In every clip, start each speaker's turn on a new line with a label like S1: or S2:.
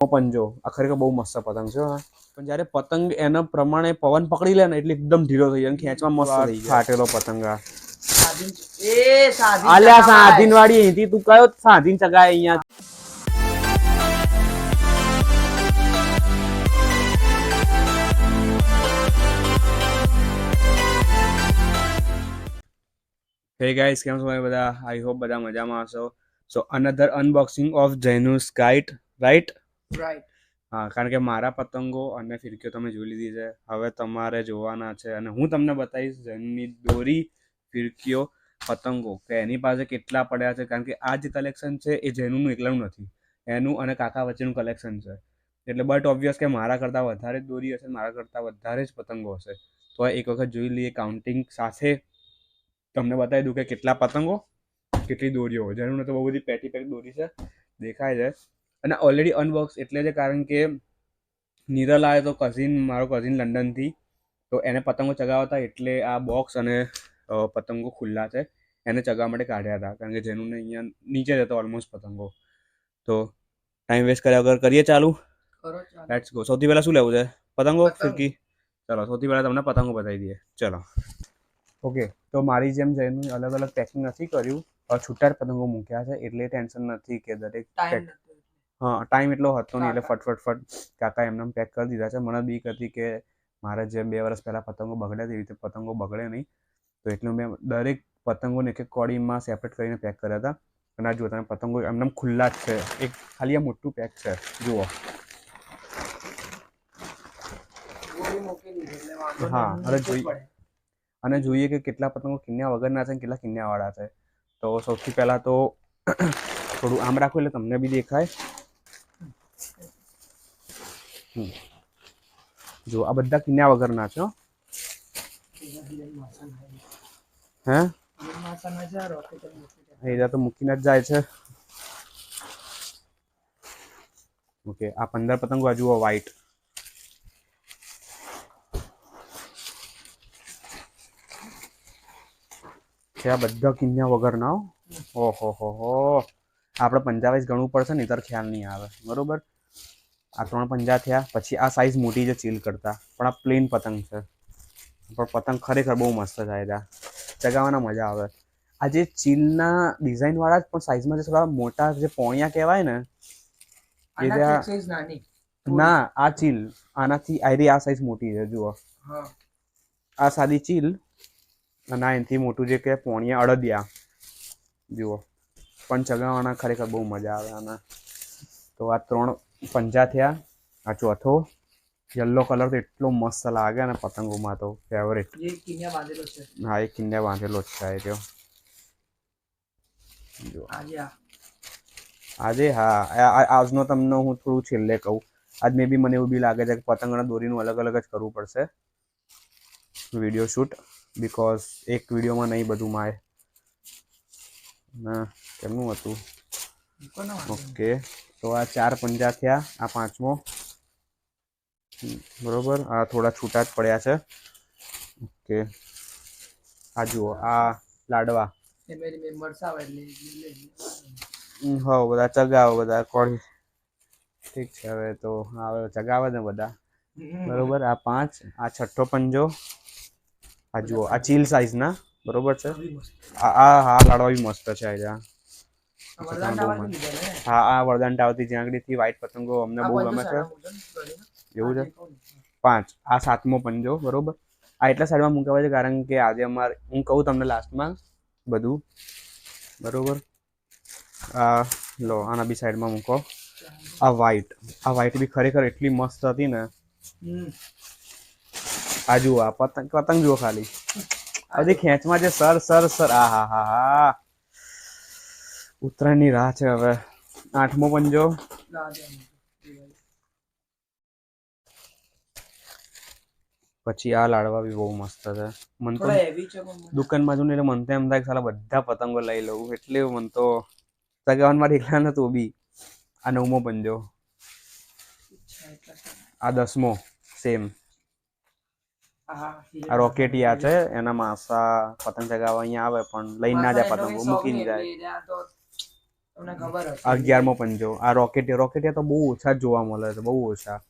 S1: પંજો આ ખરેખર બહુ મસ્ત પતંગ છે હા. પણ જ્યારે પતંગ એના પ્રમાણે પવન પકડી લે ને એટલે એકદમ ઢીલો થઈ જાય ખેંચવા મસ્ત થઈ જાય. ફાટેલો પતંગ આલ્યા સાધીન વાળી અહીંથી તું કયો સાધીન ચગાય અહીંયા. Hey guys, કેમ છો બધા? આઈ હોપ બધા મજામાં હશો. So another unboxing of Janus kite, right? હા, કારણ કે મારા પતંગો અને ફિરકીઓ તમે જોઈ લીધી છે. હવે તમારે જોવાના છે અને હું તમને બતાવીશ જેનની દોરી, ફિરકીઓ, પતંગો કે એની પાસે કેટલા પડ્યા છે. કારણ કે આ જે કલેક્શન છે એ જેનુનું એકલાનું નથી, એનું અને કાકા વચ્ચેનું કલેક્શન છે. એટલે બટ ઓબ્વિયસ કે મારા કરતાં વધારે જ દોરી હશે, મારા કરતાં વધારે જ પતંગો હશે. તો એક વખત જોઈ લઈએ કાઉન્ટિંગ સાથે. તમને બતાવી દઉં કે કેટલા પતંગો, કેટલી દોરીઓ. જેનું તો બહુ બધી પેટી દોરી છે, દેખાય છે. અને ઓલરેડી અનબોક્સ એટલે છે કારણ કે નિરલ આવે તો મારો કઝિન લંડનથી, તો એને પતંગો ચગાવ્યા હતા એટલે આ બોક્સ અને પતંગો ખુલ્લા છે એને ચગાવવા માટે કાઢ્યા હતા. કારણ કે જેનું અહીંયા નીચે જતો ઓલમોસ્ટ પતંગો. તો ટાઈમ વેસ્ટ કર્યા વગર કરીએ ચાલુ. Let's go. સૌથી પહેલાં શું લેવું છે? પતંગો, ફિરકી? ચલો સૌથી પહેલાં તમને પતંગો બતાવી દઈએ. ચલો ઓકે. તો મારી જેમ જેનું અલગ અલગ પેકિંગ નથી કર્યું, છૂટા પતંગો મૂક્યા છે એટલે ટેન્શન નથી કે દરેક હા ટાઈમ એટલો હતો નહીં એટલે ફટ કાકા એમને પેક કરી દીધા છે. મને બીક હતી કે મારે જેમ 2 વર્ષ પહેલાં પતંગો બગડ્યા તેવી રીતે પતંગો બગડે નહીં, તો એટલે મેં દરેક પતંગોને એક એક કોડીમાં સેપરેટ કરીને પેક કર્યા હતા. અને આ જુઓ તમે પતંગો એમને ખુલ્લા જ છે, એક ખાલી આ મોટું પેક છે જુઓ. હા અને જોઈએ કે કેટલા પતંગો કિન્યા વગરના છે અને કેટલા કિન્યાવાળા છે. તો સૌથી પહેલાં તો થોડું આમ રાખો એટલે તમને બી દેખાય. જો આ બધા કિન્યા વગરના છે. હે એ તો મૂકીને જ જાય છે. ઓકે, આ 15 પતંગો આ જુઓ વ્હાઈટ. આ બધા કિન્યા વગરના. ઓહો હો, આપણે 55 ગણવું પડશે ને ત્યારે ખ્યાલ નહીં આવે. બરોબર, આ 3 પંજા થયા. પછી આ સાઈઝ મોટી છે ચીલ કરતા, પણ આ પ્લેન પતંગ છે. પણ પતંગ ખરેખર બહુ મસ્ત થાય છે, ચગાવવાના મજા આવે. આ જે ચીલના ડિઝાઇન વાળા જ પણ સાઈઝમાં જે થોડા મોટા જે પોણિયા કહેવાય ને, ના આ ચીલ આનાથી આ સાઈઝ મોટી છે જુઓ. આ સાદી ચીલ અને એનાથી મોટું જે કે પોણિયા અડદિયા જુઓ. પણ ચગાવવાના ખરેખર બહુ મજા આવે આના. તો આ 3 પંજા થયા. આ ચોથો યલો કલર તો એટલો મસ્ત લાગે ને પતંગોમાં, તો ફેવરેટ. હા, એક કિન્યા બાંધેલો જ છે જો. આજે હા આજનો તમને હું થોડું છેલ્લે કહું. આજ મે બી મને એવું બી લાગે છે કે પતંગના દોરીનું અલગ અલગ જ કરવું પડશે વિડીયો શૂટ, બિકોઝ એક વિડીયોમાં નહીં બધું માય ના કેમનું હતું. ઓકે, તો આ 4 પંજા થયા. આ 5મો બરોબર. આ થોડા છૂટા જ પડ્યા છે. ઓકે, આ જુઓ આ લાડવા. હા, બધા ચગાવો, બધા કોળી. ઠીક છે, હવે તો હવે ચગાવે ને બધા બરોબર. આ 5. આ 6થો પંજો. આ જુઓ આ ચીલ સાઈઝ ના બરોબર છે. હા લાડવા બી મસ્ત છે. હા, આ વરદાન ટાવરથી જ્યાં આગળથી વ્હાઈટ પતંગો અમને બહુ ગમે છે. એવું છે. 5. આ 7મો પંજો બરોબર. આ એટલા સાઈડમાં મૂકવા છે કારણ કે આજે અમારે હું કહું તમને લાસ્ટમાં બધું બરોબર. આ લો આના બી સાઈડમાં મૂકો. આ વ્હાઈટ બી ખરેખર એટલી મસ્ત હતી ને. આ જુઓ આ પતંગ જુઓ ખાલી હજી ખેંચમાં જે સર હા ઉત્તરાયણની રાહ છે હવે. 8મો પંજો. પછી આ લાડવા બી બહુ મસ્ત છે. મન તો દુકાનમાં જઉં ને એટલે મન તો એમ થાય કે સાલા બધા પતંગો લઈ લઉં, એટલે મન તો ચગાવવાનું માટે એકલા નતું બી. આ 9મો પંજો. આ 10મો સેમ. આ રોકેટિયા છે, એના માસા પતંગ ચગાવવા અહીંયા આવે પણ લઈને ના જાય, પતંગો મૂકીને જાય.
S2: તમને ખબર હશે
S1: 11મો પંજો. આ રોકેટિયા તો બહુ ઓછા જોવા મળે છે, બહુ ઓછા.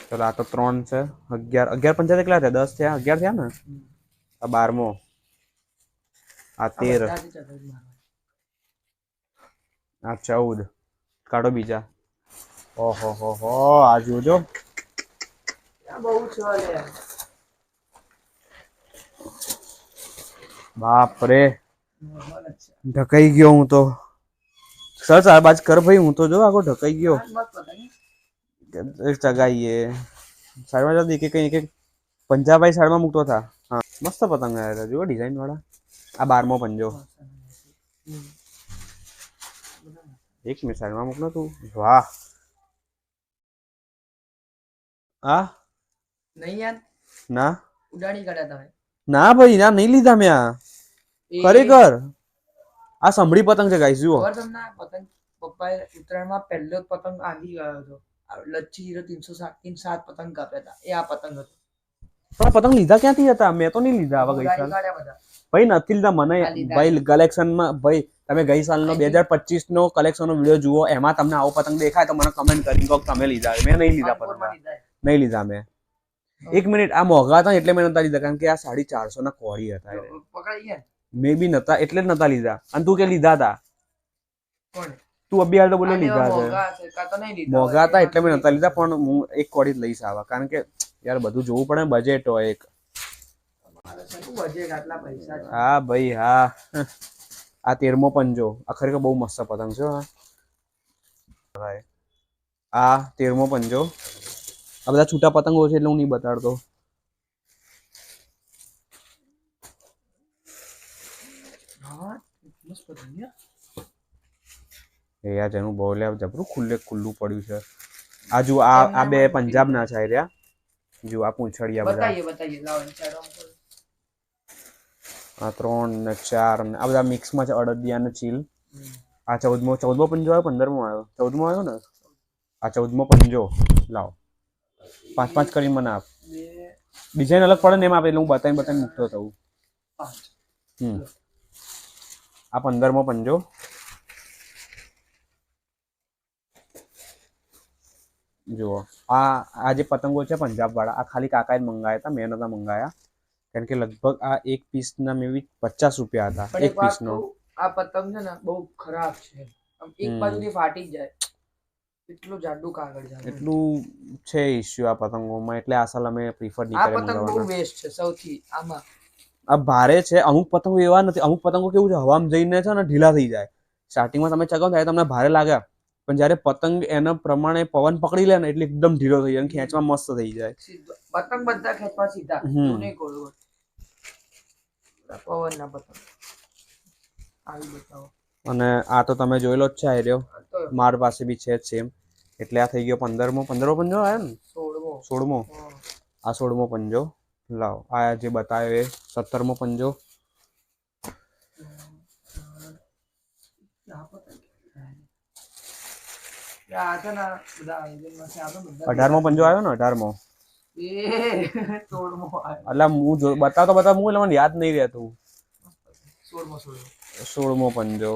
S1: ચલો આ તો 3 છે. 11 પંજા કેટલા થયા? 10 થયા, 11 થયા ને. આ 12મો, આ 13, આ 14. કાઢો બીજા. ઓહો હો હો, આ જોજો
S2: બહુ છે.
S1: બાપ રે, ઢકાઈ ગયો હું તો. સર ચારબાજ કર ભાઈ, હું તો જો આગો ઢકાઈ ગયો. ચગાઈએ સાઈડમાં જતી કે કઈ પંજાબાઈ સાઈડમાં મૂકતો હતા. હા મસ્ત પતંગ આવ્યા હતા, જુઓ ડિઝાઇન વાળા. આ 12મો પંજો. એક મિનિટ સાઈડમાં મૂકનો તું. વાહ. આ
S2: નહીં યાર,
S1: ના
S2: ઉડાડી કાઢ્યા તમે.
S1: ના ભાઈ, ના નહીં લીધા મેં. આ ખરેખર આ સંભળી પતંગ છે ગાઈસ, જુઓ.
S2: તમને પતંગ પપ્પાએ ઉત્તરાયણમાં પહેલો પતંગ આંધી ગયો હતો. લચ્છી 0307 પતંગ કાપ્યા હતા, એ આ પતંગ હતો.
S1: પણ પતંગ લીધા ક્યાંથી હતા? મેં તો નહીં લીધા આવા ગઈ સાલ. ભાઈ નથી લીધા મને. ભાઈ કલેક્શનમાં ભાઈ તમે ગઈ સાલનો 2025 નો કલેક્શનનો વિડીયો જુઓ, એમાં તમને આવો પતંગ દેખાય તો મને કમેન્ટ કરી કહો તમે લીધા. મેં નહીં લીધા પતંગ, નહીં લીધા મેં. એક મિનિટ, આ મોંઘા હતા એટલે મેં નતા લીધા, કારણ કે આ 450 ના કોળી હતા.
S2: પકડાઈ ગયા
S1: મે બી નતા એટલે જ નતા લીધા. અને તું કે લીધા હતા? તું અબી હાલ તો બોલ્યો લીધા છે. મોંઘા હતા એટલે મેં નતા લીધા, પણ હું એક કોળી જ લઈશ આવા, કારણ કે યાર બધું જોવું પડે, બજેટ હોય એક. હા ભાઈ હા. આ 13મો પંજો. આ ખરેખર બહુ મસ્ત પતંગ છે. આ 13મો પંજો. આ બધા છૂટા પતંગો છે એટલે હું નહીં બતાડતો. એ યાર જેનું બહુ લે જબરું ખુલ્લું પડ્યું છે. આ જો આ બે પંજાબ ના છે રહ્યા. જો આ પૂંછડિયા બધા. આ 3 ને 4 ને આ બધા મિક્સમાં છે, અડદિયા ને ચીલ. આ 14મો પંજો આવ્યો, 15મો આવ્યો, 14મો આવ્યો ને. આ 14મો પંજો. લાવ 5 કરી મને આપ. ડિઝાઇન અલગ પડે ને એમ આપે એટલે હું બતાવી મૂકતો થવું. આ 15મો પંજો. જુઓ આ જે પતંગો છે પંજાબ વાળા, આ ખાલી કાકાએ જ મંગાયા હતા, મેં નતા મંગાયા. કારણ કે લગભગ આ એક પીસ ના મે બી 50 રૂપિયા હતા એક પીસ નો.
S2: આ પતંગ છે ને બહુ ખરાબ છે, એક બાજુથી ફાટી જાય. એટલું જાડું કાગળ છે,
S1: એટલું છે ઇશ્યુ આ પતંગોમાં, એટલે આ સાલ અમે પ્રિફર નહીં
S2: કર્યા. આ પતંગ બહુ વેસ્ટ છે સૌથી. આમાં
S1: આ ભારે છે. અમુક પતંગો એવા નથી, અમુક પતંગો કેવું છે હવામાં જઈને છે ને ઢીલા થઈ જાય. સ્ટાર્ટિંગમાં તમે ચગાવો ત્યારે તમને ભારે લાગે, પણ જયારે પતંગ એના પ્રમાણે પવન પકડી લે ને એટલે એકદમ ઢીલો થઈ જાય, ખેંચવા મસ્ત થઈ જાય.
S2: પતંગ બધા ખેંચવા સીધા, નહીં ગોળ. પવન ના પતંગ આવી બતાવો.
S1: અને આ તો તમે જોયેલો જ છે, આ રહ્યો માર પાસે બી છે સેમ. એટલે આ થઈ ગયો 15મો પંજો આવ્યો ને. 16મો. આ 16મો પંજો. લાવ આ જે બતાવ્યો એ 17મો પંજો. 18મો પંજો આવ્યો ને. 18મો. એટલે હું બતાવતો હું એટલે મને યાદ નહીં રહેતું. 16મો પંજો.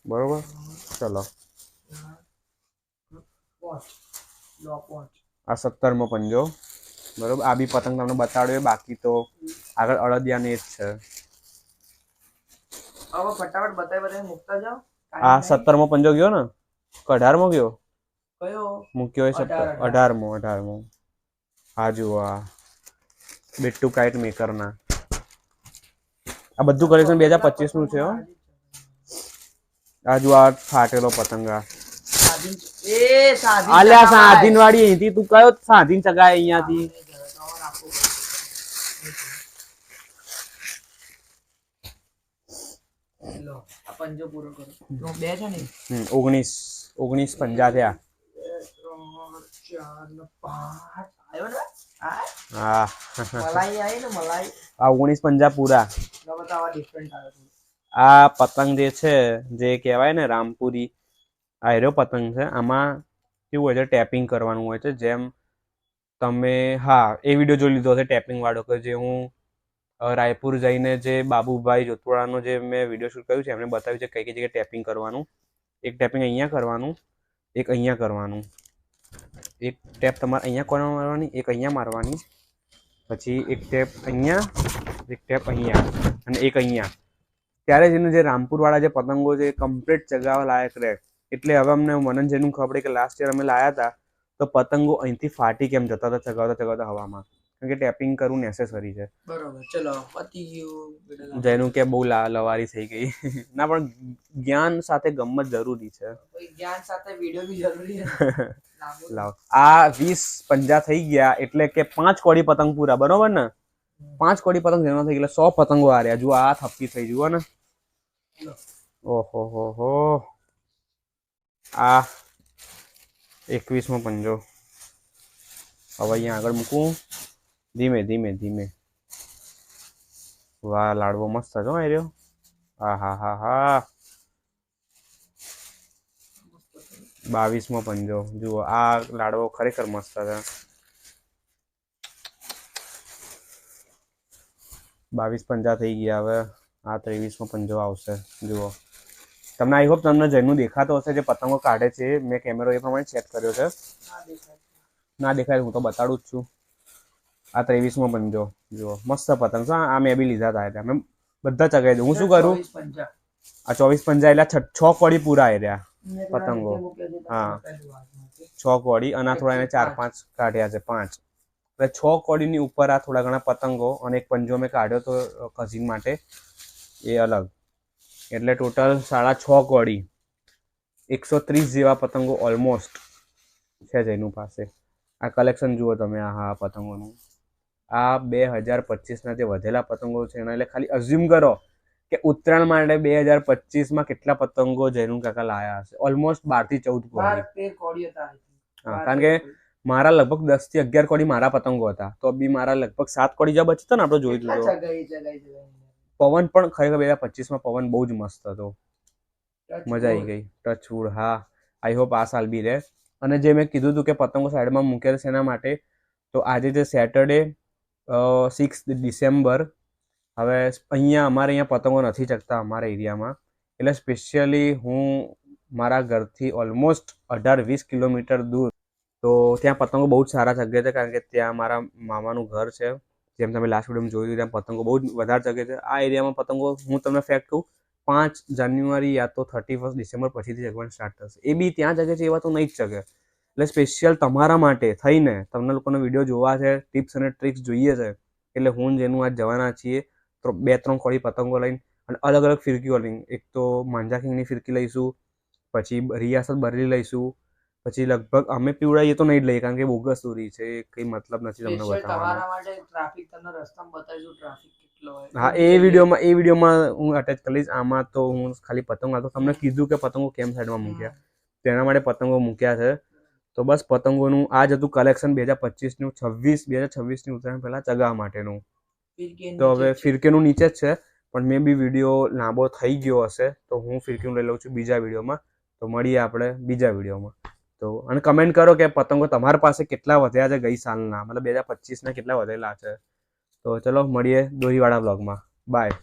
S1: બરોબર. ચલો આ 17મો પંજો. બરોબર. આ બી પતંગ તમને બતાડ્યો, બાકી તો આગળ અડદિયા ને જ છે.
S2: ફટાફટ બતાવી મૂકતા જાઓ.
S1: આ 17મો પંજો ગયો ને. 18મો ગયો.
S2: કયો
S1: મૂક્યો એ 18મો. આ જુઓ આ બેટુ કાઇટ મેકર ના. આ બધું કલેક્શન 2025 નું છે. આ જો આ ફાટેલો પતંગા. આલ્યા સાધીન વાળી અહીંથી તું કયો સાધીન ચગાય અહીંયાથી.
S2: પંજો પૂરો કરો. બે છે ને
S1: 19 પંજા થયા. હા
S2: મલાઈ આવી ને મલાઈ.
S1: આ 19 પંજા પૂરા. આ પતંગ જે છે જે કહેવાય ને રામપુરી, આ એરો પતંગ છે. આમાં કેવું હોય છે, ટેપિંગ કરવાનું હોય છે. જેમ તમે હા એ વિડીયો જોઈ લીધો હશે ટેપિંગ વાળો, કે જે હું રાયપુર જઈને જે બાબુભાઈ જોતવાડાનો જે મેં વિડીયો શૂટ કર્યું છે એમને બતાવ્યું છે કઈ કઈ જગ્યાએ ટેપિંગ કરવાનું. એક ટેપિંગ અહીંયા કરવાનું, એક અહીંયા કરવાનું, એક ટેપ તમારે અહીંયા કોર્નર મારવાની, એક અહીંયા મારવાની, પછી એક ટેપ અહીંયા, એક ટેપ અહીંયા અને એક અહીંયા. ત્યારે જ એનું જે રામપુરવાળા જે પતંગો છે એ કમ્પ્લીટ ચગાવવા લાયક રહે. એટલે હવે અમને મને જેનું ખબર કે લાસ્ટ યર અમે લાયા હતા તો પતંગો અહીંથી ફાટી કેમ જતા હતા ચગાવતા ચગાવતા હવામાં, કારણ કે ટેપિંગ કરવું નેસેસરી છે.
S2: બરોબર, ચલો પતી ગયું.
S1: જેનું કે બહુ લવારી થઈ ગઈ. ના પણ જ્ઞાન સાથે ગમત જરૂરી છે.
S2: જ્ઞાન સાથે વિડીયો બી જરૂરી છે.
S1: લાવ આ 20-50 થઈ ગયા એટલે કે 5 કોડી પતંગ પૂરા, બરોબર ને? 5 કોડી પતંગ જેનો થઈ એટલે 100 પતંગો આ રહ્યા. જુઓ આ થપ્પી થઈ, જુઓ ને. ઓહો હો હો, આ 21મો પંજો. હવે અહીંયા આગળ મૂકું, ધીમે ધીમે ધીમે. વાહ, લાડવો મસ્ત છે હો એ રહ્યો. હા હા હા હા. 22મો પંજો. જુઓ આ લાડવો ખરેખર મસ્ત છે. 22-50 થઈ ગયા. હવે આ 23મો પંજો આવશે. જુઓ તમને આઈ હોપ તમને જેનું દેખાતો હશે જે પતંગો કાઢે છે. મેં કેમેરો એ પ્રમાણે સેટ કર્યો છે. ના દેખાય હું તો બતાડું જ છું. આ 23મો પંજો. જુઓ મસ્ત પતંગ છે. આ મેં બી લીધા હતા. મેં બધા ચગાવી દઉં. હું શું કરું, આ 24-50 એટલે 6 કોડી પૂરા આવી રહ્યા પતંગો. હા 6 કોડી અને આ થોડા એને 4-5 કાઢ્યા છે, 5 એટલે 6 કોડીની ઉપર આ થોડા ઘણા પતંગો અને એક પંજો મેં કાઢ્યો તો કઝિન માટે, એ અલગ. એટલે ટોટલ 6.5 કોડી, 130 જેવા પતંગો ઓલમોસ્ટ છે જેનું પાસે. આ કલેક્શન જુઓ તમે. આ પતંગોનું આ 2025ના જે વધેલા પતંગો છે એના એટલે ખાલી અઝ્યુમ કરો કે ઉત્તરાયણ માટે 2025માં કેટલા પતંગો જૈનું કાકા લાયા હશે. ઓલમોસ્ટ 12 થી 14 કોડી. હા, કારણ કે મારા લગભગ 10 થી 11 કોડી મારા પતંગો હતા, તો બી મારા લગભગ 7 કોડી જ્યાં બચતો ને આપણે જોઈ લીધો. પવન પણ ખરેખર 2025માં પવન બહુ જ મસ્ત હતો, મજા આવી ગઈ. ટચવુડ. હા, આઈ હોપ આ સાલ બી રહે. અને જે મેં કીધું હતું કે પતંગો સાઈડમાં મૂક્યા છે એના માટે, તો આજે જે સેટરડે 6 ડિસેમ્બર, હવે અહીંયા અમારે અહીંયા પતંગો નથી ચગતા અમારા એરિયામાં, એટલે સ્પેશિયલી હું મારા ઘરથી ઓલમોસ્ટ 18-20 કિલોમીટર દૂર, તો ત્યાં પતંગો બહુ જ સારા ચગે છે, કારણ કે ત્યાં મારા મામાનું ઘર છે. જેમ તમે લાસ્ટ વિડીયોમાં જોયું ત્યાં પતંગો બહુ જ વધારે ચગે છે. આ એરિયામાં પતંગો હું તમને ફેક્ટ કહું 5 જાન્યુઆરી યા તો 31 ડિસેમ્બર પછીથી ચગવાનું સ્ટાર્ટ થશે. એ બી ત્યાં ચગે છે એવા તો નહીં જ ચગે. એટલે સ્પેશિયલ તમારા માટે થઈને તમને લોકોનો વિડીયો જોવા છે, ટિપ્સ અને ટ્રિક્સ જોઈએ છે, એટલે હું જેનું આજ જવાના છીએ તો 2-3 કોડી પતંગો લઈને અને અલગ અલગ ફિરકીઓ લઈને, એક તો માંજા કિંગની ફિરકી લઈશું, પછી રિયાસત બરલી લઈશું, પછી લગભગ અમે પીવડાવીએ તો નહીં જ લઈએ કારણ કે બોગસ દોરી છે, કંઈ મતલબ નથી તમને બતાવવાનો. હા, એ વિડીયોમાં હું અટેચ કરીશ. આમાં તો હું ખાલી પતંગ આવતો તમને કીધું કે પતંગો કેમ સાઈડમાં મૂક્યા, તેના માટે પતંગો મૂક્યા છે. તો બસ પતંગોનું આ જ હતું કલેક્શન 2025નું. 2026ની ઉત્તરાયણ પહેલાં ચગાવવા માટેનું. તો હવે ફિરકીનું નીચે જ છે, પણ મે બી વિડીયો લાંબો થઈ ગયો હશે તો હું ફિરકીનું લઈ લઉં છું બીજા વિડીયોમાં. તો મળીએ આપણે બીજા વિડીયોમાં. તો અને કમેન્ટ કરો કે પતંગો તમારા પાસે કેટલા વધ્યા છે ગઈ સાલના, મતલબ 2025ના કેટલા વધેલા છે. તો ચલો મળીએ દોરીવાળા બ્લોગમાં. બાય.